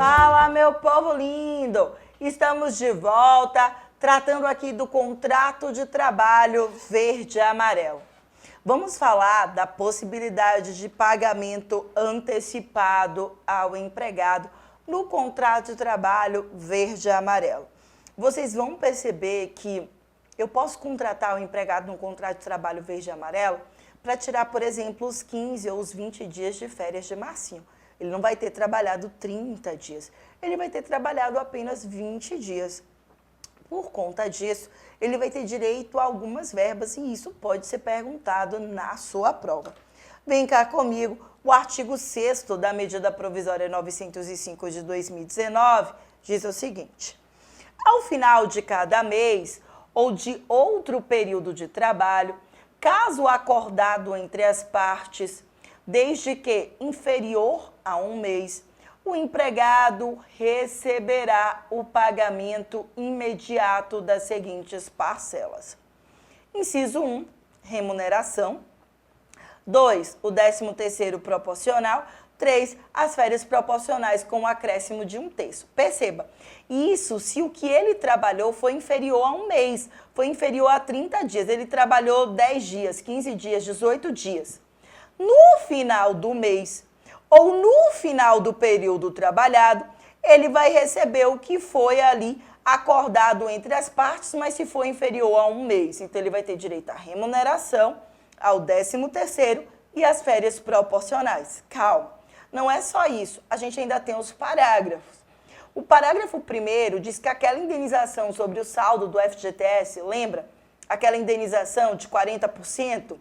Fala, meu povo lindo! Estamos de volta, tratando aqui do contrato de trabalho verde e amarelo. Vamos falar da possibilidade de pagamento antecipado ao empregado no contrato de trabalho verde e amarelo. Vocês vão perceber que eu posso contratar o empregado no contrato de trabalho verde e amarelo para tirar, por exemplo, os 15 ou os 20 dias de férias de marcinho. Ele não vai ter trabalhado 30 dias, ele vai ter trabalhado apenas 20 dias. Por conta disso, ele vai ter direito a algumas verbas e isso pode ser perguntado na sua prova. Vem cá comigo, o artigo 6º da medida provisória 905 de 2019 diz o seguinte: ao final de cada mês ou de outro período de trabalho, caso acordado entre as partes, desde que inferior a um mês, o empregado receberá o pagamento imediato das seguintes parcelas. Inciso 1, remuneração. 2, o 13º proporcional. 3, as férias proporcionais com o acréscimo de 1/3. Perceba, isso se o que ele trabalhou foi inferior a um mês, foi inferior a 30 dias. Ele trabalhou 10 dias, 15 dias, 18 dias. No final do mês ou no final do período trabalhado, ele vai receber o que foi ali acordado entre as partes, mas se for inferior a um mês. Então, ele vai ter direito à remuneração, ao 13º e às férias proporcionais. Calma, não é só isso, a gente ainda tem os parágrafos. O parágrafo 1º diz que aquela indenização sobre o saldo do FGTS, lembra? Aquela indenização de 40%,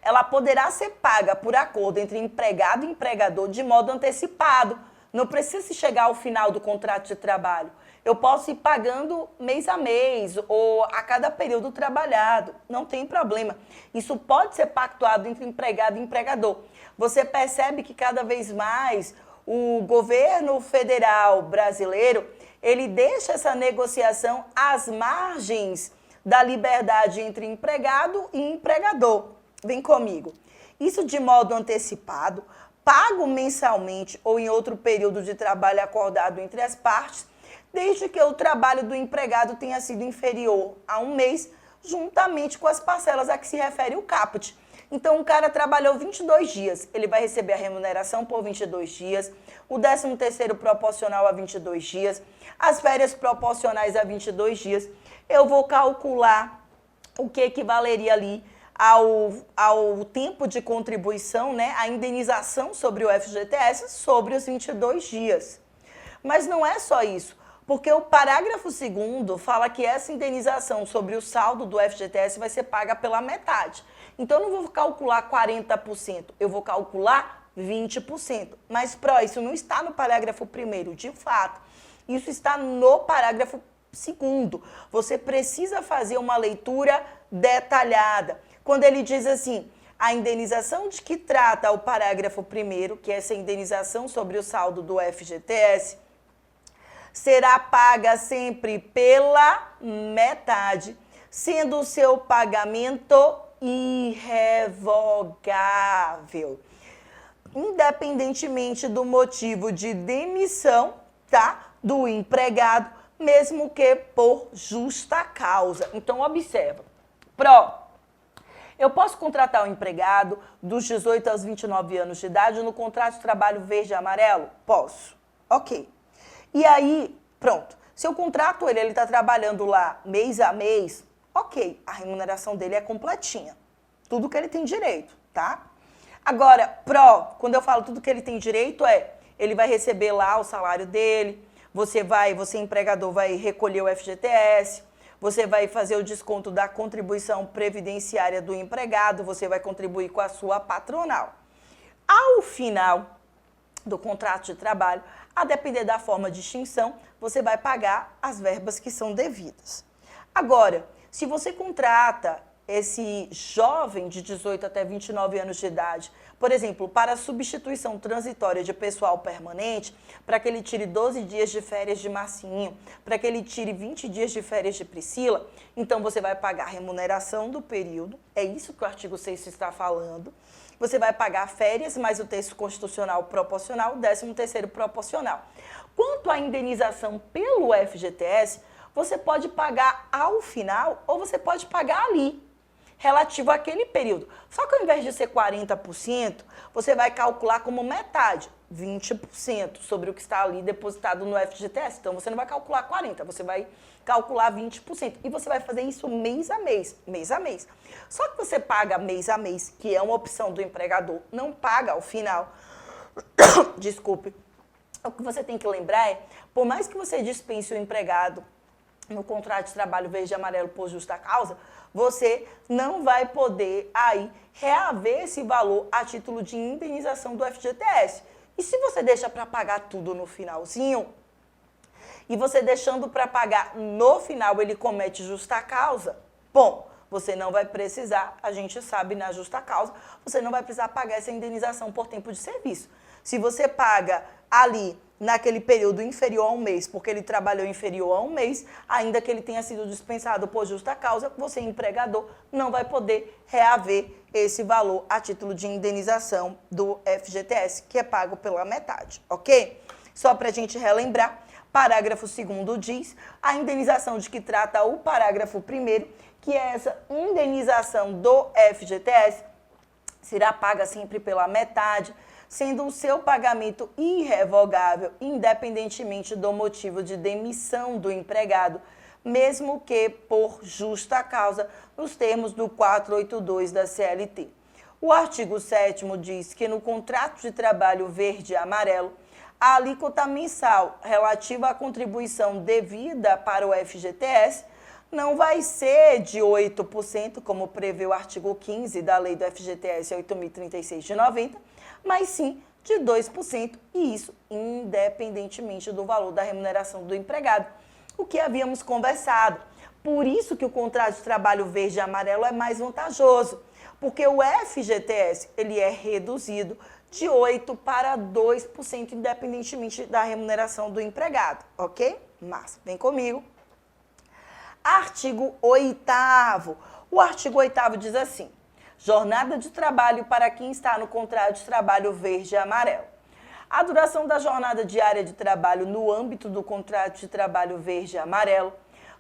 ela poderá ser paga por acordo entre empregado e empregador de modo antecipado. Não precisa chegar ao final do contrato de trabalho. Eu posso ir pagando mês a mês ou a cada período trabalhado. Não tem problema. Isso pode ser pactuado entre empregado e empregador. Você percebe que cada vez mais o governo federal brasileiro, ele deixa essa negociação às margens da liberdade entre empregado e empregador. Vem comigo. Isso de modo antecipado, pago mensalmente ou em outro período de trabalho acordado entre as partes, desde que o trabalho do empregado tenha sido inferior a um mês, juntamente com as parcelas a que se refere o caput. Então, o cara trabalhou 22 dias, ele vai receber a remuneração por 22 dias, o 13º proporcional a 22 dias, as férias proporcionais a 22 dias. Eu vou calcular o que equivaleria ali ao tempo de contribuição, né, a indenização sobre o FGTS sobre os 22 dias. Mas não é só isso, porque o parágrafo 2º fala que essa indenização sobre o saldo do FGTS vai ser paga pela metade. Então, eu não vou calcular 40%, eu vou calcular 20%. Mas, isso não está no parágrafo 1º, de fato. Isso está no parágrafo 2º. Você precisa fazer uma leitura detalhada. Quando ele diz assim, a indenização de que trata o parágrafo 1º, que é essa indenização sobre o saldo do FGTS, será paga sempre pela metade, sendo o seu pagamento irrevogável, independentemente do motivo de demissão, tá, do empregado, mesmo que por justa causa. Então, observa. Eu posso contratar um empregado dos 18 aos 29 anos de idade no contrato de trabalho verde e amarelo? Posso. Ok. E aí, pronto. Se eu contrato ele está trabalhando lá mês a mês, ok. A remuneração dele é completinha. Tudo que ele tem direito, tá? Agora, quando eu falo tudo que ele tem direito ele vai receber lá o salário dele, você empregador, vai recolher o FGTS, você vai fazer o desconto da contribuição previdenciária do empregado, você vai contribuir com a sua patronal. Ao final do contrato de trabalho, a depender da forma de extinção, você vai pagar as verbas que são devidas. Agora, se você contrata esse jovem de 18 até 29 anos de idade, por exemplo, para substituição transitória de pessoal permanente, para que ele tire 12 dias de férias de Marcinho, para que ele tire 20 dias de férias de Priscila, então você vai pagar a remuneração do período, é isso que o artigo 6º está falando, você vai pagar férias, mais o terço constitucional proporcional, 13º proporcional. Quanto à indenização pelo FGTS, você pode pagar ao final ou você pode pagar ali, relativo àquele período. Só que ao invés de ser 40%, você vai calcular como metade, 20% sobre o que está ali depositado no FGTS. Então, você não vai calcular 40%, você vai calcular 20%. E você vai fazer isso mês a mês, mês a mês. Só que você paga mês a mês, que é uma opção do empregador, não paga ao final. Desculpe. O que você tem que lembrar é, por mais que você dispense o empregado no contrato de trabalho verde e amarelo por justa causa, você não vai poder aí reaver esse valor a título de indenização do FGTS. E se você deixa para pagar tudo no finalzinho, e você deixando para pagar no final ele comete justa causa, bom, você não vai precisar, a gente sabe na justa causa, você não vai precisar pagar essa indenização por tempo de serviço. Se você paga ali naquele período inferior a um mês, porque ele trabalhou inferior a um mês, ainda que ele tenha sido dispensado por justa causa, você, empregador, não vai poder reaver esse valor a título de indenização do FGTS, que é pago pela metade, ok? Só para a gente relembrar, parágrafo 2º diz, a indenização de que trata o parágrafo 1º, que é essa indenização do FGTS, será paga sempre pela metade, sendo o seu pagamento irrevogável, independentemente do motivo de demissão do empregado, mesmo que por justa causa, nos termos do 482 da CLT. O artigo 7º diz que no contrato de trabalho verde e amarelo, a alíquota mensal relativa à contribuição devida para o FGTS não vai ser de 8%, como prevê o artigo 15 da lei do FGTS 8.036 de 90, mas sim de 2%, e isso independentemente do valor da remuneração do empregado, o que havíamos conversado. Por isso que o contrato de trabalho verde e amarelo é mais vantajoso, porque o FGTS ele é reduzido de 8% para 2%, independentemente da remuneração do empregado, ok? Mas, vem comigo. Artigo 8º. O artigo 8º diz assim: jornada de trabalho para quem está no contrato de trabalho verde e amarelo. A duração da jornada diária de trabalho no âmbito do contrato de trabalho verde e amarelo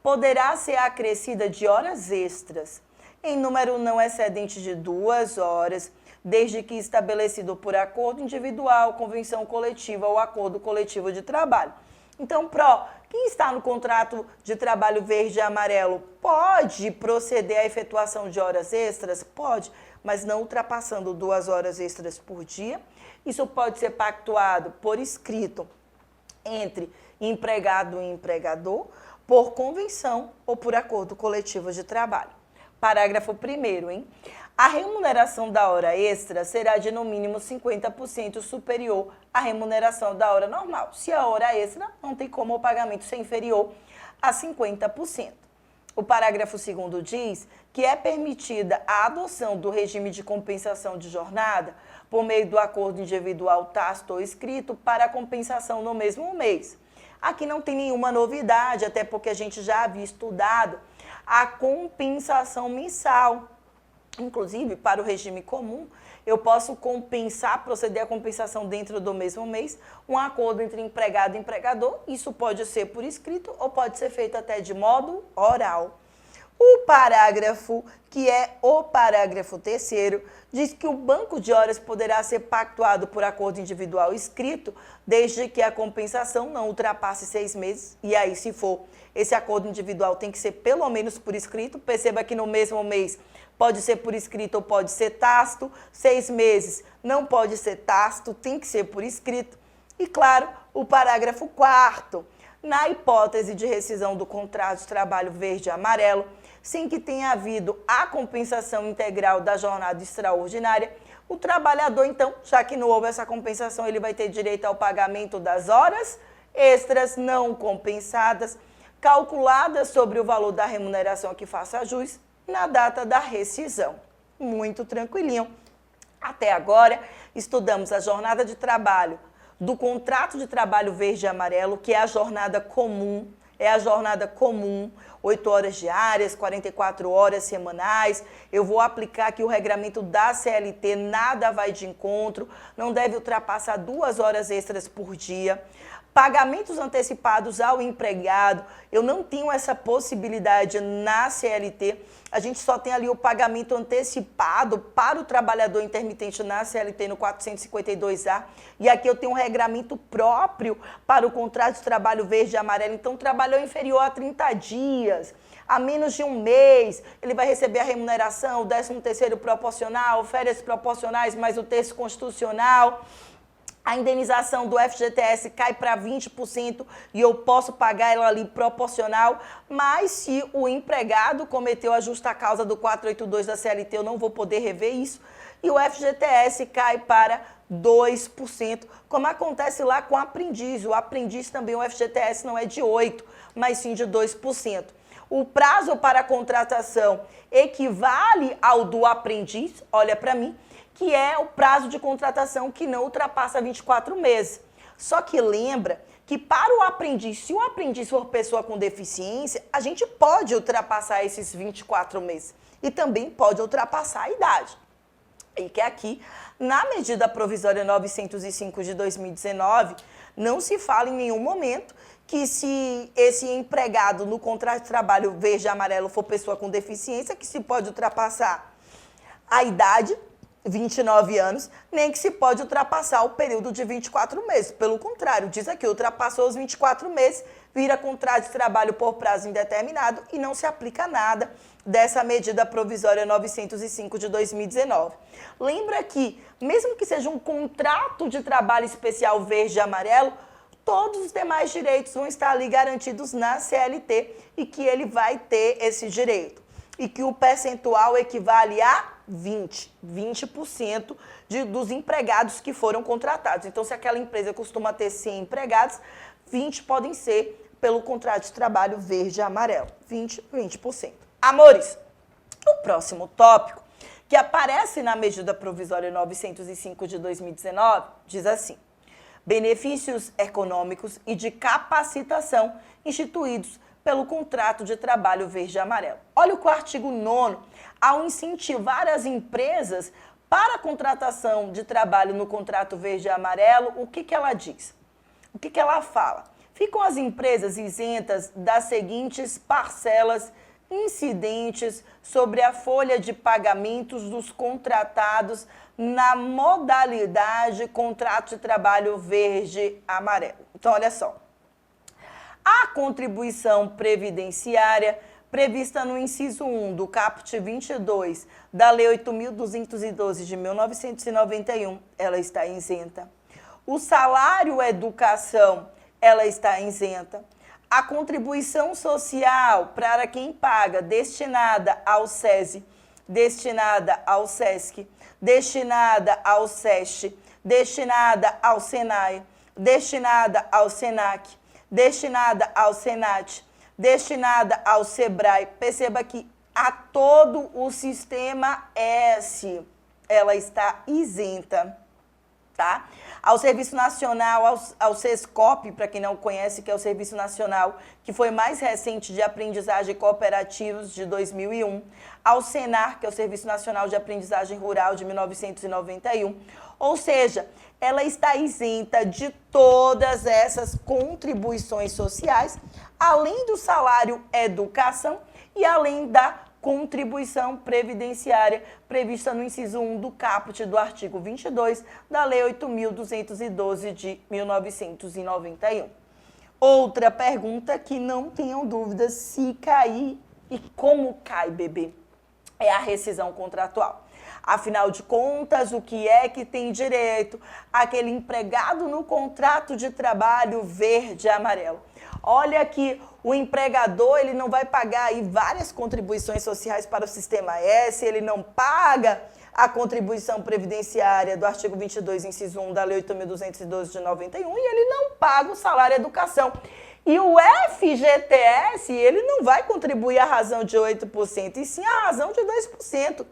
poderá ser acrescida de horas extras, em número não excedente de 2 horas, desde que estabelecido por acordo individual, convenção coletiva ou acordo coletivo de trabalho. Então, quem está no contrato de trabalho verde e amarelo pode proceder à efetuação de horas extras? Pode, mas não ultrapassando 2 horas extras por dia. Isso pode ser pactuado por escrito entre empregado e empregador, por convenção ou por acordo coletivo de trabalho. Parágrafo 1º, hein? A remuneração da hora extra será de no mínimo 50% superior à remuneração da hora normal. Se a hora extra, não tem como o pagamento ser inferior a 50%. O parágrafo 2º diz que é permitida a adoção do regime de compensação de jornada por meio do acordo individual tácito ou escrito para a compensação no mesmo mês. Aqui não tem nenhuma novidade, até porque a gente já havia estudado a compensação mensal. Inclusive, para o regime comum, eu posso proceder à compensação dentro do mesmo mês, um acordo entre empregado e empregador. Isso pode ser por escrito ou pode ser feito até de modo oral. O parágrafo, que é o parágrafo 3º, diz que o banco de horas poderá ser pactuado por acordo individual escrito, desde que a compensação não ultrapasse 6 meses. E aí, se for, esse acordo individual tem que ser pelo menos por escrito. Perceba que no mesmo mês pode ser por escrito ou pode ser tácito. 6 meses não pode ser tácito, tem que ser por escrito. E, claro, o parágrafo 4º, na hipótese de rescisão do contrato de trabalho verde e amarelo, sem que tenha havido a compensação integral da jornada extraordinária, o trabalhador, então, já que não houve essa compensação, ele vai ter direito ao pagamento das horas extras não compensadas, calculadas sobre o valor da remuneração a que faça jus, na data da rescisão. Muito tranquilinho. Até agora, estudamos a jornada de trabalho do contrato de trabalho verde e amarelo, que é a jornada comum, 8 horas diárias, 44 horas semanais. Eu vou aplicar aqui o regramento da CLT, nada vai de encontro, não deve ultrapassar 2 horas extras por dia. Pagamentos antecipados ao empregado, eu não tenho essa possibilidade na CLT, a gente só tem ali o pagamento antecipado para o trabalhador intermitente na CLT no 452A, e aqui eu tenho um regramento próprio para o contrato de trabalho verde e amarelo, então trabalhou inferior a 30 dias, a menos de um mês, ele vai receber a remuneração, o 13º proporcional, férias proporcionais, mais o terço constitucional. A indenização do FGTS cai para 20% e eu posso pagar ela ali proporcional, mas se o empregado cometeu a justa causa do 482 da CLT, eu não vou poder rever isso. E o FGTS cai para 2%, como acontece lá com o aprendiz. O aprendiz também, o FGTS não é de 8%, mas sim de 2%. O prazo para a contratação equivale ao do aprendiz, olha para mim, que é o prazo de contratação que não ultrapassa 24 meses. Só que lembra que para o aprendiz, se o aprendiz for pessoa com deficiência, a gente pode ultrapassar esses 24 meses e também pode ultrapassar a idade. E que aqui, na medida provisória 905 de 2019, não se fala em nenhum momento que se esse empregado no contrato de trabalho verde e amarelo for pessoa com deficiência, que se pode ultrapassar a idade, 29 anos, nem que se pode ultrapassar o período de 24 meses. Pelo contrário, diz aqui, ultrapassou os 24 meses, vira contrato de trabalho por prazo indeterminado e não se aplica nada dessa medida provisória 905 de 2019. Lembra que, mesmo que seja um contrato de trabalho especial verde e amarelo, todos os demais direitos vão estar ali garantidos na CLT e que ele vai ter esse direito. E que o percentual equivale a 20% dos empregados que foram contratados. Então, se aquela empresa costuma ter 100 empregados, 20 podem ser pelo contrato de trabalho verde e amarelo. 20%. Amores, o próximo tópico, que aparece na medida provisória 905 de 2019, diz assim: benefícios econômicos e de capacitação instituídos pelo contrato de trabalho verde e amarelo. Olha o que o artigo 9º, ao incentivar as empresas para a contratação de trabalho no contrato verde e amarelo, o que ela diz? O que ela fala? Ficam as empresas isentas das seguintes parcelas incidentes sobre a folha de pagamentos dos contratados na modalidade contrato de trabalho verde e amarelo. Então, olha só. A contribuição previdenciária prevista no inciso 1 do caput 22 da Lei 8.212 de 1991, ela está isenta. O salário educação, ela está isenta. A contribuição social para quem paga, destinada ao SESI, destinada ao SESC, destinada ao SESC, destinada ao SENAI, destinada ao SENAC, destinada ao SENAT, destinada ao SEBRAE. Perceba que a todo o sistema S, ela está isenta, tá? Ao Serviço Nacional, ao SESCOP, para quem não conhece, que é o Serviço Nacional, que foi mais recente de aprendizagem cooperativos de 2001, ao SENAR, que é o Serviço Nacional de Aprendizagem Rural de 1991, ou seja, ela está isenta de todas essas contribuições sociais, além do salário educação e além da contribuição previdenciária prevista no inciso 1 do caput do artigo 22 da Lei 8.212 de 1991. Outra pergunta que não tenham dúvidas se cair e como cai, bebê, é a rescisão contratual. Afinal de contas, o que é que tem direito aquele empregado no contrato de trabalho verde e amarelo? Olha que o empregador, ele não vai pagar aí várias contribuições sociais para o Sistema S, ele não paga a contribuição previdenciária do artigo 22, inciso 1 da Lei 8.212 de 91 e ele não paga o salário educação. E o FGTS, ele não vai contribuir à razão de 8%, e sim à razão de 2%.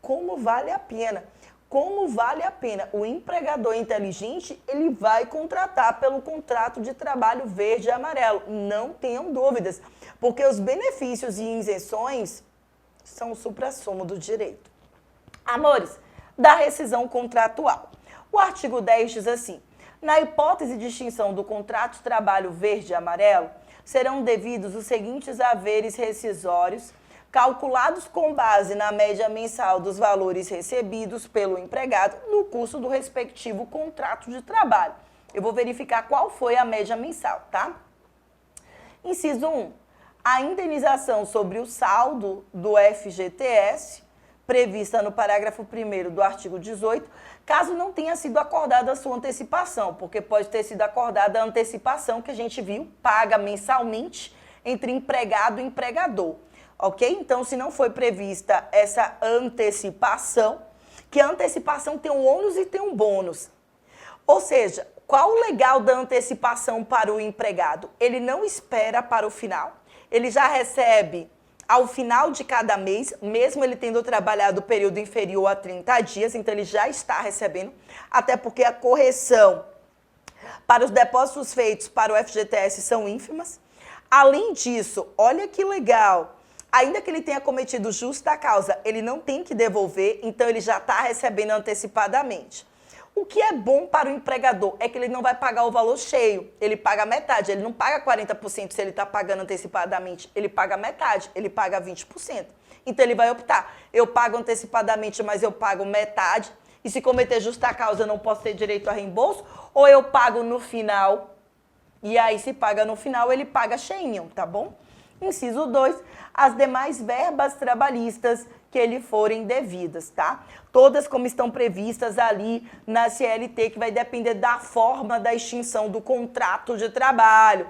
Como vale a pena? como vale a pena. O empregador inteligente, ele vai contratar pelo contrato de trabalho verde e amarelo. Não tenham dúvidas, porque os benefícios e isenções são o suprassumo do direito. Amores, da rescisão contratual. O artigo 10 diz assim: na hipótese de extinção do contrato de trabalho verde e amarelo, serão devidos os seguintes haveres rescisórios, calculados com base na média mensal dos valores recebidos pelo empregado no curso do respectivo contrato de trabalho. Eu vou verificar qual foi a média mensal, tá? Inciso 1. A indenização sobre o saldo do FGTS, prevista no parágrafo 1º do artigo 18, caso não tenha sido acordada a sua antecipação, porque pode ter sido acordada a antecipação que a gente viu, paga mensalmente entre empregado e empregador. Ok? Então, se não foi prevista essa antecipação, que a antecipação tem um ônus e tem um bônus. Ou seja, qual o legal da antecipação para o empregado? Ele não espera para o final, ele já recebe ao final de cada mês, mesmo ele tendo trabalhado o período inferior a 30 dias, então ele já está recebendo, até porque a correção para os depósitos feitos para o FGTS são ínfimas. Além disso, olha que legal, ainda que ele tenha cometido justa causa, ele não tem que devolver, então ele já está recebendo antecipadamente. O que é bom para o empregador é que ele não vai pagar o valor cheio, ele paga metade, ele não paga 40% se ele está pagando antecipadamente, ele paga metade, ele paga 20%. Então ele vai optar, eu pago antecipadamente, mas eu pago metade, e se cometer justa causa eu não posso ter direito a reembolso, ou eu pago no final, e aí se paga no final, ele paga cheinho, tá bom? Inciso 2, as demais verbas trabalhistas que lhe forem devidas, tá? Todas como estão previstas ali na CLT, que vai depender da forma da extinção do contrato de trabalho.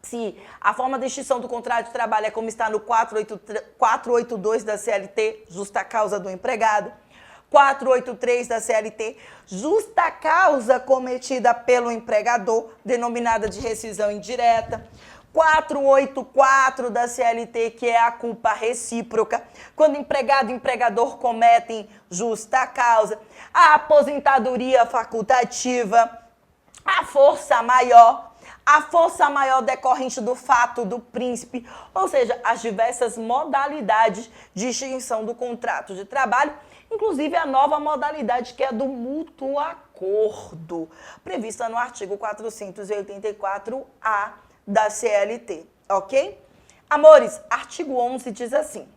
Se a forma de extinção do contrato de trabalho é como está no 482 da CLT, justa causa do empregado, 483 da CLT, justa causa cometida pelo empregador, denominada de rescisão indireta, 484 da CLT, que é a culpa recíproca, quando empregado e empregador cometem justa causa, a aposentadoria facultativa, a força maior decorrente do fato do príncipe, ou seja, as diversas modalidades de extinção do contrato de trabalho, inclusive a nova modalidade que é do mútuo acordo, prevista no artigo 484-A da CLT, ok? Amores, artigo 11 diz assim: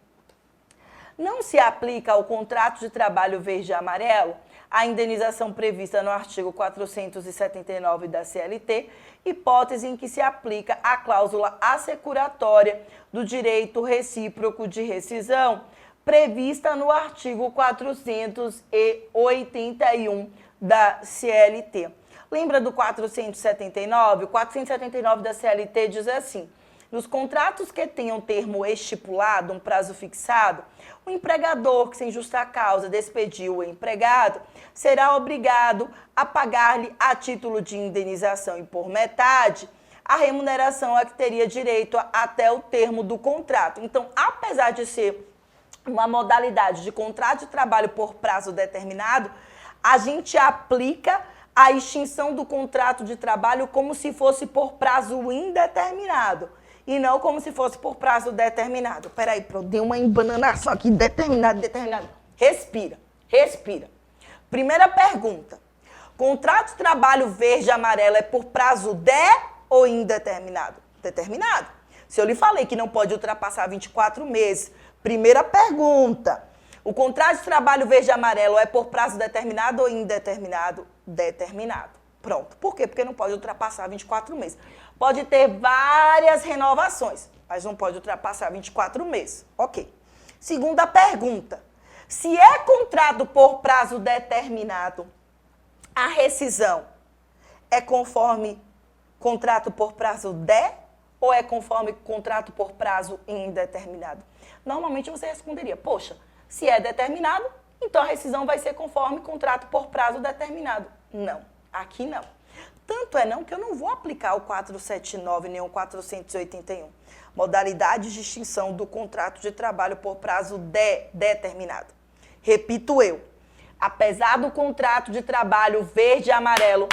não se aplica ao contrato de trabalho verde e amarelo a indenização prevista no artigo 479 da CLT, hipótese em que se aplica a cláusula assecuratória do direito recíproco de rescisão, prevista no artigo 481 da CLT. Lembra do 479? O 479 da CLT diz assim: nos contratos que tenham termo estipulado, um prazo fixado, o empregador que sem justa causa despediu o empregado será obrigado a pagar-lhe, a título de indenização e por metade, a remuneração a que teria direito até o termo do contrato. Então, apesar de ser uma modalidade de contrato de trabalho por prazo determinado, a gente aplica a extinção do contrato de trabalho como se fosse por prazo indeterminado e não como se fosse por prazo determinado. Peraí, eu dei uma embananação aqui, determinado. Respira. Primeira pergunta: contrato de trabalho verde e amarelo é por prazo ou indeterminado? Determinado. Se eu lhe falei que não pode ultrapassar 24 meses, primeira pergunta: o contrato de trabalho verde e amarelo é por prazo determinado ou indeterminado? Determinado. Pronto. Por quê? Porque não pode ultrapassar 24 meses. Pode ter várias renovações, mas não pode ultrapassar 24 meses. Ok. Segunda pergunta: se é contrato por prazo determinado, a rescisão é conforme contrato por prazo ou é conforme contrato por prazo indeterminado? Normalmente você responderia: poxa, se é determinado, então a rescisão vai ser conforme contrato por prazo determinado. Não, aqui não. Tanto é não que eu não vou aplicar o 479 nem o 481. Modalidade de extinção do contrato de trabalho por prazo determinado. Repito eu. Apesar do contrato de trabalho verde e amarelo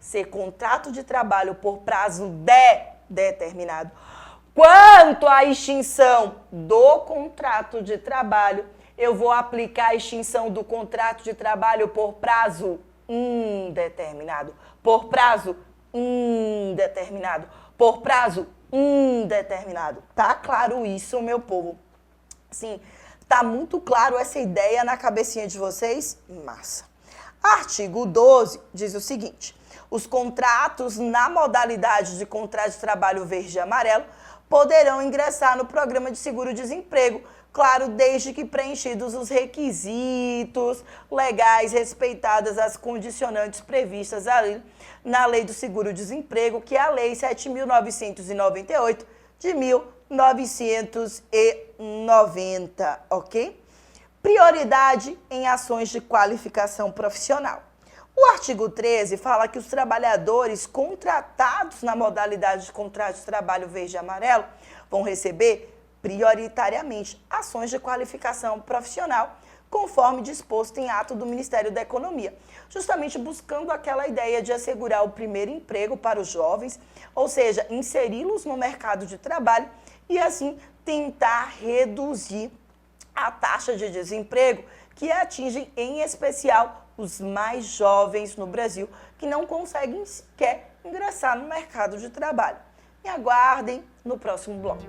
ser contrato de trabalho por prazo determinado, quanto à extinção do contrato de trabalho, eu vou aplicar a extinção do contrato de trabalho por prazo indeterminado. Por prazo indeterminado. Por prazo indeterminado. Tá claro isso, meu povo? Sim, tá muito claro essa ideia na cabecinha de vocês? Massa. Artigo 12 diz o seguinte: os contratos na modalidade de contrato de trabalho verde e amarelo poderão ingressar no programa de seguro-desemprego, claro, desde que preenchidos os requisitos legais, respeitadas as condicionantes previstas ali na Lei do Seguro-Desemprego, que é a Lei 7.998 de 1990, ok? Prioridade em ações de qualificação profissional. O artigo 13 fala que os trabalhadores contratados na modalidade de contrato de trabalho verde e amarelo vão receber prioritariamente ações de qualificação profissional, conforme disposto em ato do Ministério da Economia, justamente buscando aquela ideia de assegurar o primeiro emprego para os jovens, ou seja, inseri-los no mercado de trabalho e assim tentar reduzir a taxa de desemprego que atinge em especial os mais jovens no Brasil, que não conseguem sequer ingressar no mercado de trabalho. Me aguardem no próximo bloco.